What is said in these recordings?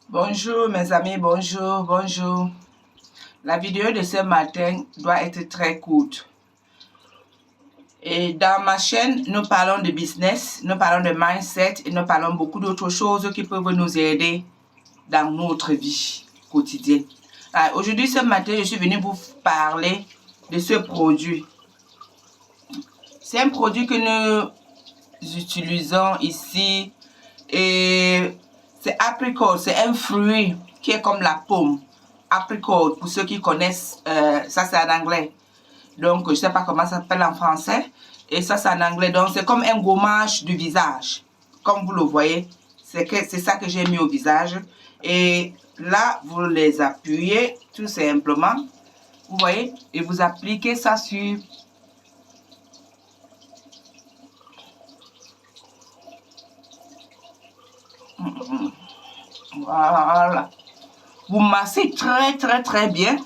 Bonjour mes amis, bonjour. La vidéo de ce matin doit être très courte. Et dans ma chaîne, nous parlons de business, nous parlons de mindset et nous parlons beaucoup d'autres choses qui peuvent nous aider dans notre vie quotidienne. Aujourd'hui, ce matin, je suis venue vous parler de ce produit. C'est un produit que nous utilisons ici et c'est apricot, c'est un fruit qui est comme la pomme. Apricot, pour ceux qui connaissent, ça c'est en anglais. Donc, je ne sais pas comment ça s'appelle en français. Et ça c'est en anglais. Donc, c'est comme un gommage du visage. Comme vous le voyez, c'est ça que j'ai mis au visage. Et là, vous les appuyez tout simplement. Vous voyez, et vous appliquez ça sur... Voilà. Vous massez très bien.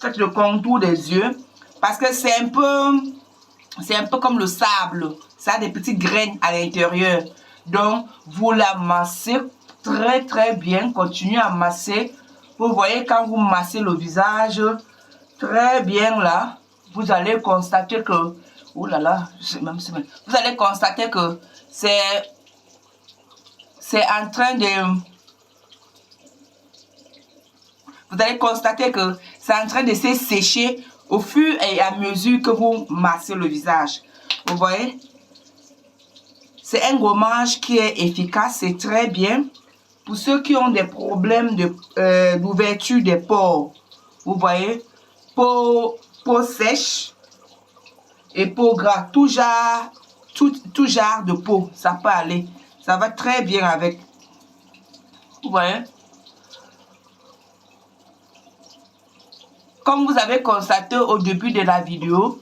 Faites le contour des yeux. Parce que c'est un peu comme le sable. Ça a des petites graines à l'intérieur. Donc, vous la massez très bien. Continuez à masser. Vous voyez, quand vous massez le visage très bien là, vous allez constater que... Oh là là, vous allez constater que c'est en train de... Vous allez constater que c'est en train de se sécher au fur et à mesure que vous massez le visage. Vous voyez? C'est un gommage qui est efficace, c'est très bien. Pour ceux qui ont des problèmes d'ouverture des pores, vous voyez? Peau sèche et peau grasse, tout genre de peau, ça peut aller. Ça va très bien avec. Vous voyez? Comme vous avez constaté au début de la vidéo,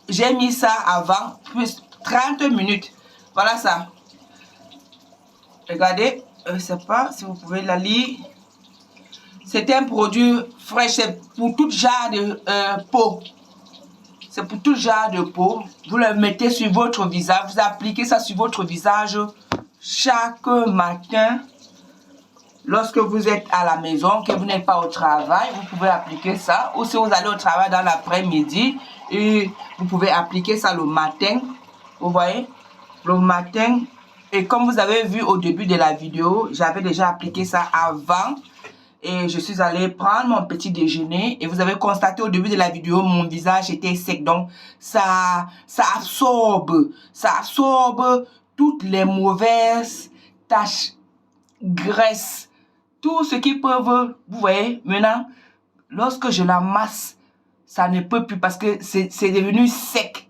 j'ai mis ça avant, plus 30 minutes. Voilà ça. Regardez, je ne sais pas si vous pouvez la lire. C'est un produit frais, c'est pour tout genre de peau. C'est pour tout genre de peau. Vous le mettez sur votre visage, vous appliquez ça sur votre visage chaque matin. Lorsque vous êtes à la maison, que vous n'êtes pas au travail, vous pouvez appliquer ça. Ou si vous allez au travail dans l'après-midi, et vous pouvez appliquer ça le matin. Vous voyez? Le matin. Et comme vous avez vu au début de la vidéo, j'avais déjà appliqué ça avant. Et je suis allée prendre mon petit déjeuner. Et vous avez constaté au début de la vidéo, mon visage était sec. Donc, ça absorbe toutes les mauvaises taches, graisses, tout ce qui peuvent, vous voyez, maintenant, lorsque je la masse, ça ne peut plus parce que c'est devenu sec.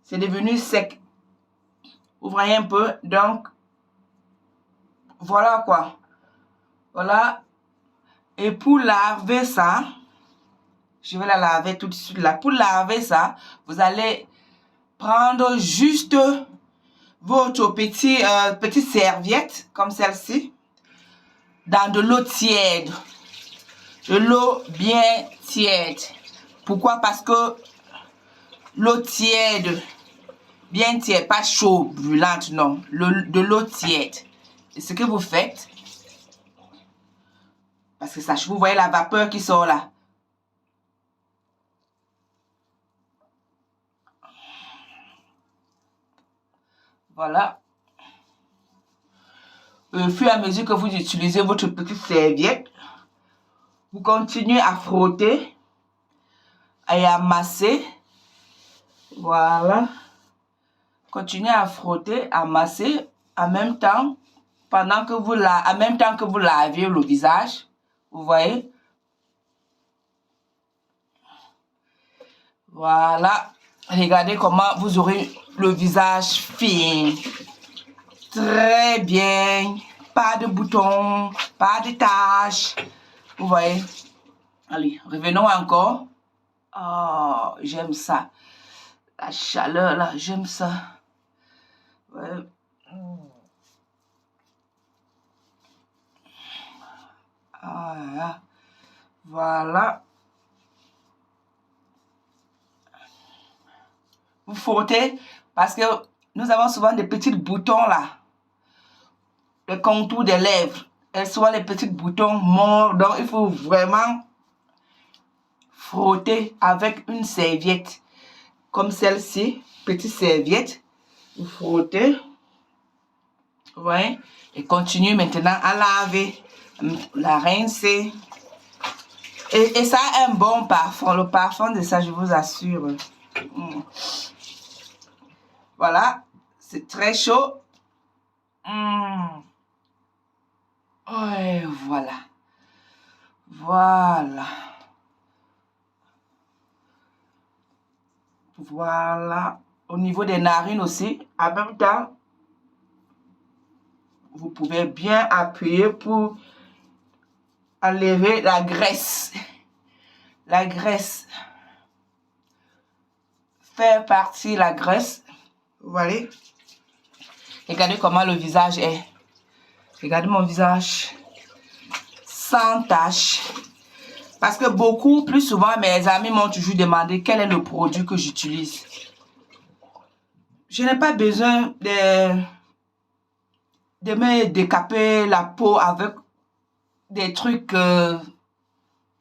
C'est devenu sec. Vous voyez un peu, donc, voilà quoi. Voilà. Et pour laver ça, je vais la laver tout de suite là. Pour laver ça, vous allez prendre juste votre petite serviette, comme celle-ci, dans de l'eau tiède. De l'eau bien tiède. Pourquoi? Parce que l'eau tiède, bien tiède, pas chaud, brûlante, non. De l'eau tiède. Et ce que vous faites, parce que ça, vous voyez la vapeur qui sort là. Voilà. Au fur et à mesure que vous utilisez votre petite serviette, vous continuez à frotter et à masser. Voilà. Continuez à frotter, à masser en même temps, en même temps que vous lavez le visage. Vous voyez? Voilà. Regardez comment vous aurez le visage fin. Très bien. Pas de boutons, pas de taches. Vous voyez? Allez, revenons encore. Oh, j'aime ça. La chaleur là, j'aime ça. Ouais. Ah, voilà. Vous frottez parce que nous avons souvent des petits boutons là. Le contour des lèvres. Et souvent les petits boutons morts. Donc, il faut vraiment frotter avec une serviette. Comme celle-ci. Petite serviette. Vous frottez. Vous voyez? Et continue maintenant à laver. La rincer. Et ça a un bon parfum. Le parfum de ça, je vous assure. Voilà. C'est très chaud. Ouais, voilà. Voilà. Voilà. Au niveau des narines aussi, en même temps, vous pouvez bien appuyer pour enlever la graisse. La graisse. Faire partir la graisse. Vous voyez? Regardez comment le visage est. Regardez mon visage. Sans tache. Parce que beaucoup, plus souvent, mes amis m'ont toujours demandé quel est le produit que j'utilise. Je n'ai pas besoin de me décaper la peau avec des trucs que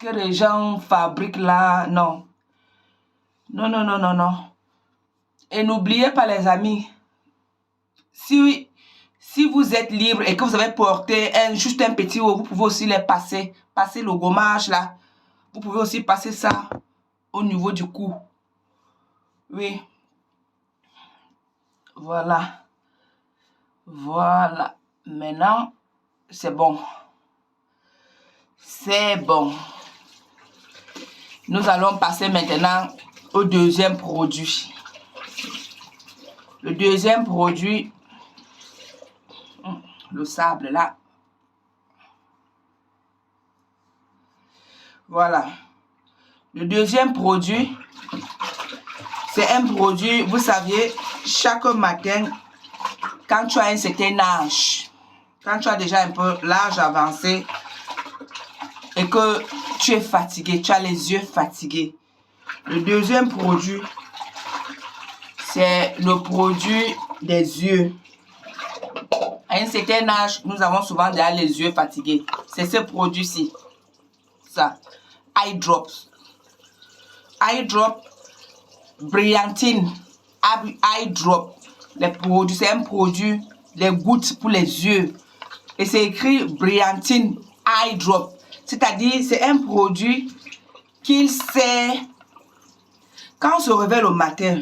les gens fabriquent là. Non. Non, non, non, non, non. Et n'oubliez pas les amis. Si vous êtes libre et que vous avez porté juste un petit haut, vous pouvez aussi les passer. Passer le gommage là. Vous pouvez aussi passer ça au niveau du cou. Oui. Voilà. Voilà. Maintenant, c'est bon. C'est bon. Nous allons passer maintenant au deuxième produit. Le deuxième produit, le sable là. Voilà. Le deuxième produit, c'est un produit, vous saviez, chaque matin, quand tu as un certain âge, quand tu as déjà un peu l'âge avancé et que tu es fatigué, tu as les yeux fatigués, le deuxième produit, c'est le produit des yeux. À un certain âge, nous avons souvent déjà les yeux fatigués. C'est ce produit-ci. Ça. Eye drops. Eye drop. Brillantine. Eye drop. Les produits, c'est un produit, les gouttes pour les yeux. Et c'est écrit Brillantine Eye drop. C'est-à-dire, c'est un produit qu'il sert quand on se réveille le matin.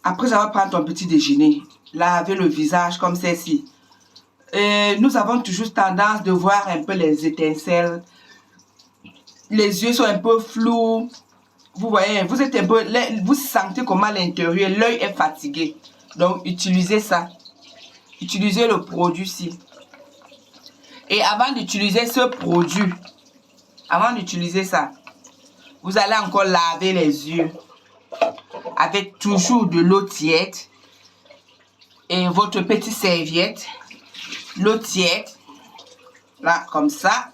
Après avoir pris ton petit déjeuner, laver le visage comme ceci. Nous avons toujours tendance de voir un peu les étincelles. Les yeux sont un peu flous. Vous voyez, vous êtes un peu, vous sentez comment à l'intérieur, l'œil est fatigué. Donc, utilisez ça. Utilisez le produit-ci. Et avant d'utiliser ce produit, avant d'utiliser ça, vous allez encore laver les yeux avec toujours de l'eau tiède et votre petite serviette. L'eau tiède, là, comme ça.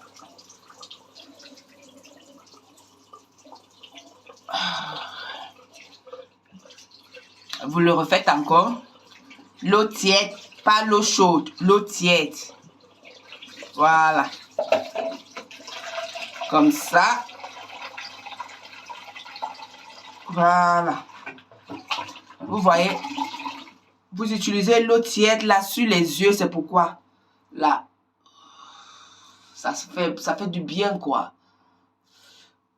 Vous le refaites encore. L'eau tiède, pas l'eau chaude, l'eau tiède. Voilà. Comme ça. Voilà. Vous voyez, vous utilisez l'eau tiède là sur les yeux, c'est pourquoi. Là, ça fait du bien quoi.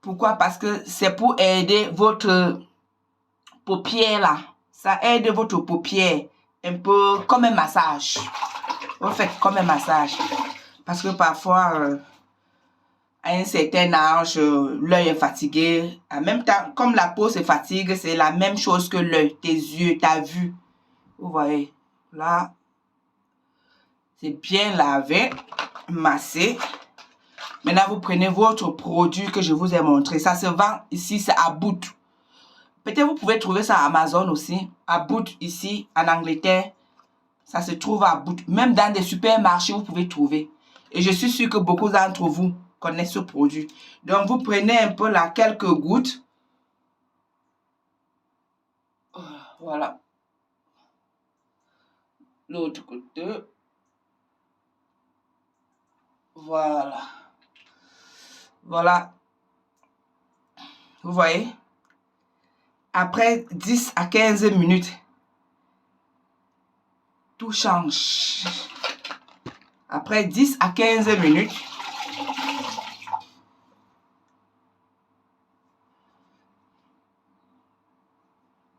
Pourquoi? Parce que c'est pour aider votre paupière là. Ça aide votre paupière un peu comme un massage. Vous faites comme un massage. Parce que parfois, à un certain âge, l'œil est fatigué. En même temps, comme la peau se fatigue, c'est la même chose que l'œil, tes yeux, ta vue. Vous voyez, là, c'est bien lavé, massé. Maintenant, vous prenez votre produit que je vous ai montré. Ça se vend ici, c'est à Boot. Peut-être vous pouvez trouver ça à Amazon aussi. À Boot, ici, en Angleterre. Ça se trouve à Boot. Même dans des supermarchés, vous pouvez trouver. Et je suis sûre que beaucoup d'entre vous connaissent ce produit. Donc, vous prenez un peu là, quelques gouttes. Voilà. l'autre côté. Voilà. Voilà. Vous voyez? Après 10 à 15 minutes, tout change. Après 10 à 15 minutes,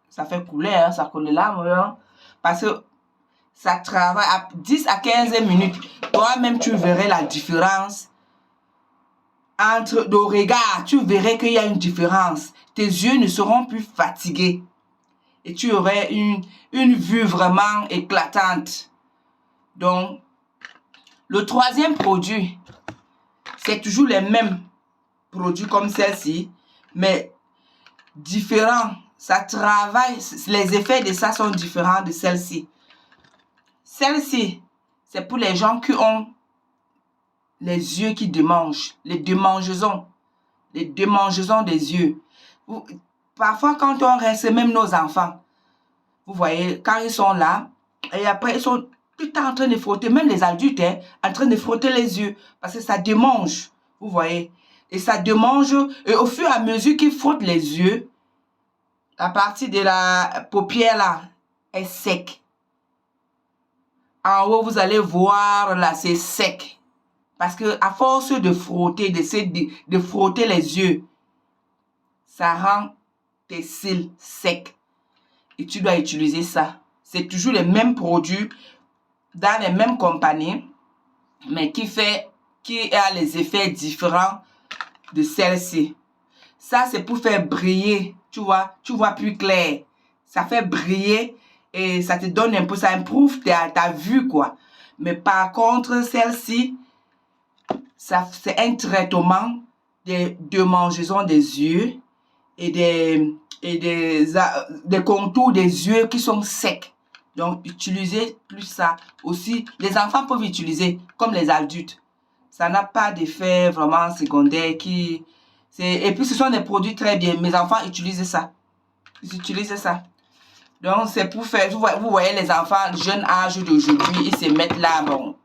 ça fait couler, hein, ça coule les larmes, hein, parce que ça travaille à 10 à 15 minutes. Toi-même, tu verrais la différence entre le regard. Tu verrais qu'il y a une différence. Tes yeux ne seront plus fatigués. Et tu aurais une vue vraiment éclatante. Donc, le troisième produit, c'est toujours les mêmes produits comme celle-ci, mais différents. Ça travaille, les effets de ça sont différents de celle-ci. Celle-ci, c'est pour les gens qui ont les yeux qui démangent, les démangeaisons des yeux. Parfois, quand on reste, même nos enfants, vous voyez, quand ils sont là, et après, ils sont tout le temps en train de frotter, même les adultes, hein, en train de frotter les yeux, parce que ça démange, vous voyez. Et ça démange, et au fur et à mesure qu'ils frottent les yeux, la partie de la paupière là est sec. En haut, vous allez voir là, c'est sec. Parce que à force de frotter, de frotter les yeux, ça rend tes cils secs. Et tu dois utiliser ça. C'est toujours les mêmes produits dans les mêmes compagnies, mais qui a les effets différents de celle-ci. Ça, c'est pour faire briller, tu vois plus clair. Ça fait briller et ça te donne un peu, ça improuve ta vue, quoi. Mais par contre, celle-ci, c'est un traitement des démangeaisons des yeux et des contours des yeux qui sont secs. Donc, utilisez plus ça. Aussi, les enfants peuvent utiliser comme les adultes. Ça n'a pas d'effet vraiment secondaire et puis, ce sont des produits très bien. Mes enfants utilisent ça. Ils utilisent ça. Donc, c'est pour faire... Vous voyez les enfants, jeune âge d'aujourd'hui, ils se mettent là, bon...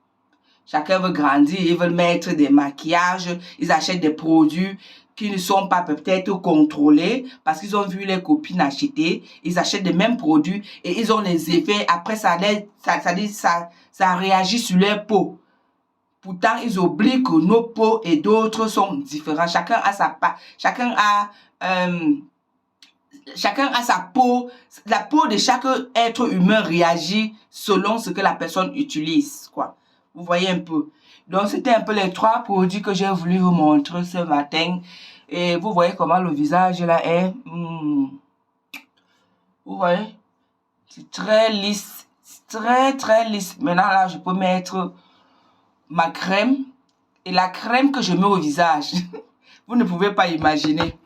Chacun veut grandir, ils veulent mettre des maquillages, ils achètent des produits qui ne sont pas peut-être contrôlés parce qu'ils ont vu les copines acheter. Ils achètent les mêmes produits et ils ont les effets. Après, ça réagit sur leur peau. Pourtant, ils oublient que nos peaux et d'autres sont différents. Chacun a sa peau. La peau de chaque être humain réagit selon ce que la personne utilise, quoi. Vous voyez un peu. Donc, c'était un peu les 3 produits que j'ai voulu vous montrer ce matin. Et vous voyez comment le visage là est. Vous voyez? C'est très lisse. Très, très lisse. Maintenant, là, je peux mettre ma crème. Et la crème que je mets au visage, vous ne pouvez pas imaginer.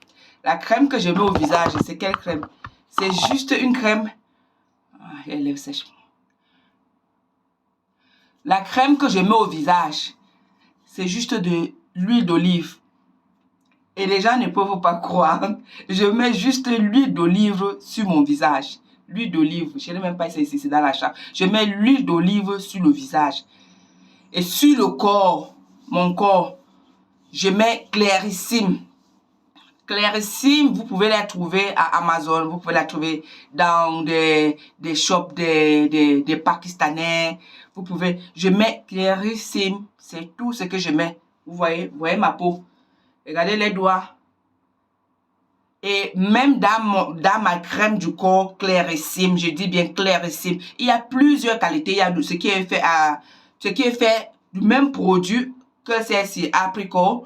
La crème que je mets au visage, c'est quelle crème? C'est juste une crème. Ah, elle est sèche. La crème que je mets au visage, c'est juste de l'huile d'olive. Et les gens ne peuvent pas croire. Je mets juste l'huile d'olive sur mon visage. L'huile d'olive, je n'ai même pas essayé, c'est dans la chambre. Je mets l'huile d'olive sur le visage. Et sur le corps, mon corps, je mets Clarissime. Clarissime, vous pouvez la trouver à Amazon, vous pouvez la trouver dans des shops des Pakistanais. Je mets Clarissime, c'est tout ce que je mets. Vous voyez ma peau. Regardez les doigts. Et même dans ma crème du corps Clarissime, je dis bien Clarissime, il y a plusieurs qualités. Il y a ce qui est fait du même produit que celle-ci, apricot.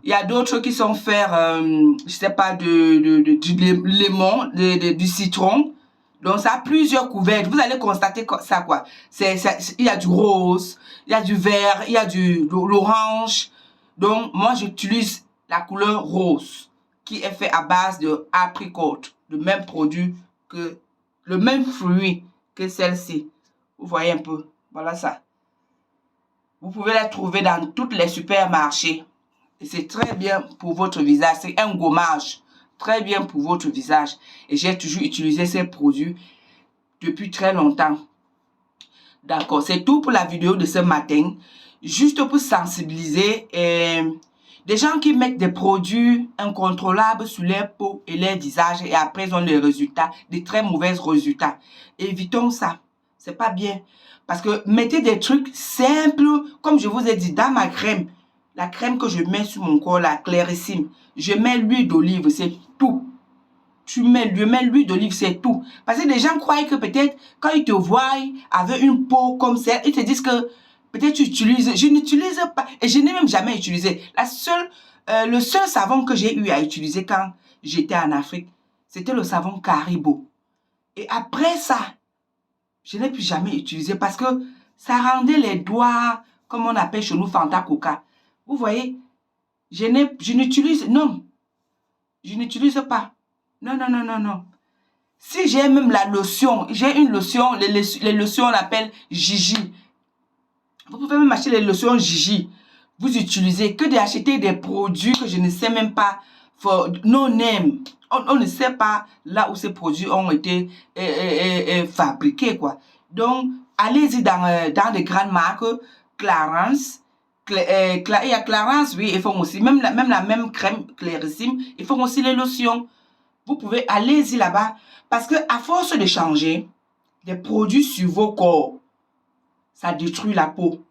Il y a d'autres qui sont faits, je sais pas, du limon, du citron. Donc, ça a plusieurs couvercles. Vous allez constater ça, quoi. Il y a du rose, il y a du vert, il y a l'orange. Donc, moi, j'utilise la couleur rose, qui est fait à base de apricot, le même produit le même fruit que celle-ci. Vous voyez un peu. Voilà ça. Vous pouvez la trouver dans tous les supermarchés. Et c'est très bien pour votre visage. C'est un gommage. Très bien pour votre visage. Et j'ai toujours utilisé ces produits depuis très longtemps. D'accord, c'est tout pour la vidéo de ce matin. Juste pour sensibiliser des gens qui mettent des produits incontrôlables sur leur peau et leur visage et après ils ont des résultats, des très mauvais résultats. Évitons ça. C'est pas bien. Parce que mettez des trucs simples, comme je vous ai dit, dans ma crème. La crème que je mets sur mon corps, la Clarissime. Je mets l'huile d'olive, c'est tout. Tu mets l'huile d'olive, c'est tout. Parce que les gens croient que peut-être, quand ils te voient avec une peau comme ça, ils te disent que peut-être tu utilises. Je n'utilise pas. Et je n'ai même jamais utilisé. Le seul savon que j'ai eu à utiliser quand j'étais en Afrique, c'était le savon Caribou. Et après ça, je n'ai plus jamais utilisé parce que ça rendait les doigts, comme on appelle chez nous, Fanta Coca. Vous voyez, je n'utilise, non, je n'utilise pas. Non, non, non, non, non. Si j'ai même la lotion, j'ai une lotion, les lotions on appelle Gigi. Vous pouvez même acheter les lotions Gigi. Vous utilisez que d'acheter des produits que je ne sais même pas, no name. On ne sait pas là où ces produits ont été fabriqués, quoi. Donc, allez-y dans des grandes marques, Clarins. Il y a Clarins, oui, ils font aussi, même la même crème Clarissime, ils font aussi les lotions. Vous pouvez allez-y là-bas parce que à force de changer des produits sur vos corps, ça détruit la peau.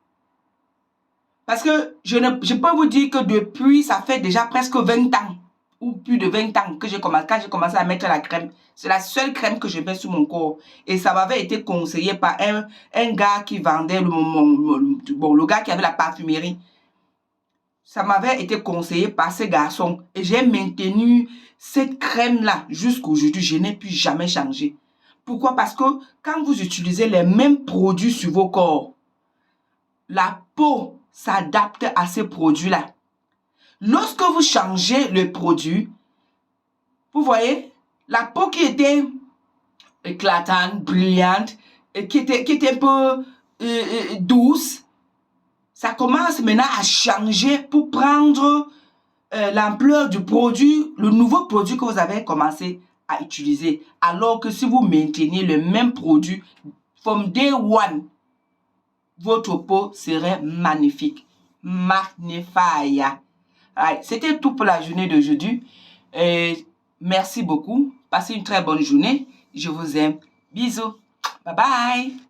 Parce que je peux vous dire que depuis, ça fait déjà presque 20 ans ou plus de 20 ans que quand j'ai commencé à mettre la crème. C'est la seule crème que je mets sur mon corps. Et ça m'avait été conseillé par un gars qui vendait, le gars qui avait la parfumerie. Ça m'avait été conseillé par ce garçon. Et j'ai maintenu cette crème-là jusqu'à aujourd'hui. Je n'ai plus jamais changé. Pourquoi? Parce que quand vous utilisez les mêmes produits sur vos corps, la peau s'adapte à ces produits-là. Lorsque vous changez le produit, vous voyez, la peau qui était éclatante, brillante, et qui était un peu douce, ça commence maintenant à changer pour prendre l'ampleur du produit, le nouveau produit que vous avez commencé à utiliser. Alors que si vous maintenez le même produit, from day one, votre peau serait magnifique. Magnifique. C'était tout pour la journée d'aujourd'hui. Merci beaucoup. Passez une très bonne journée. Je vous aime. Bisous. Bye bye.